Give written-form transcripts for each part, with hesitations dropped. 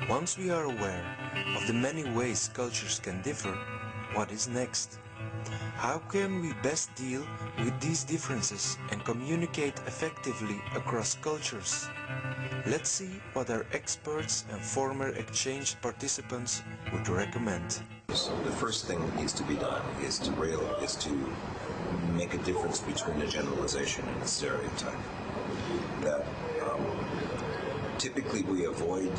Once we are aware of the many ways cultures can differ, what is next? How can we best deal with these differences and communicate effectively across cultures? Let's see what our experts and former exchange participants would recommend. So the first thing that needs to be done is to make a difference between a generalization and a stereotype. That typically we avoid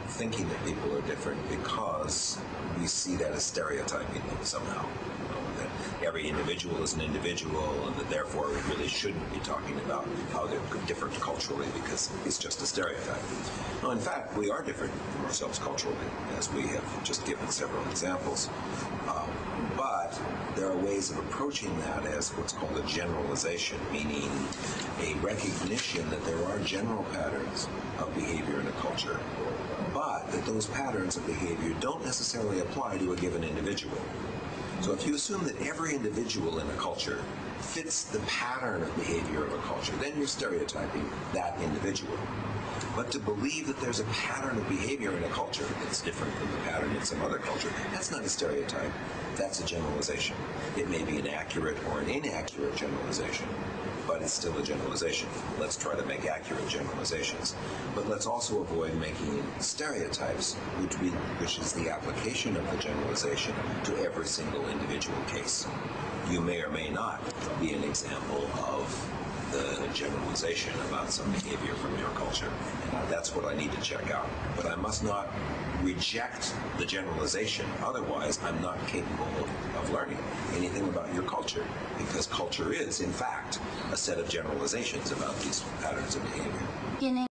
thinking that people are different because we see that as stereotyping them somehow. That every individual is an individual, and that therefore we really shouldn't be talking about how they're different culturally because it's just a stereotype. No, in fact, we are different from ourselves culturally, as we have just given several examples. But there are ways of approaching that as what's called a generalization, meaning a recognition that there are general patterns of behavior in a culture, but that those patterns of behavior don't necessarily apply to a given individual. So if you assume that every individual in a culture fits the pattern of behavior of a culture, then you're stereotyping that individual. But to believe that there's a pattern of behavior in a culture that's different from the pattern in some other culture, that's not a stereotype, that's a generalization. It may be an accurate or an inaccurate generalization, but it's still a generalization. Let's try to make accurate generalizations. But let's also avoid making stereotypes, which is the application of the generalization to every single individual case. You may or may not be an example of the generalization about some behavior from your culture. And that's what I need to check out. But I must not reject the generalization. Otherwise, I'm not capable of learning anything about your culture, because culture is, in fact, a set of generalizations about these patterns of behavior.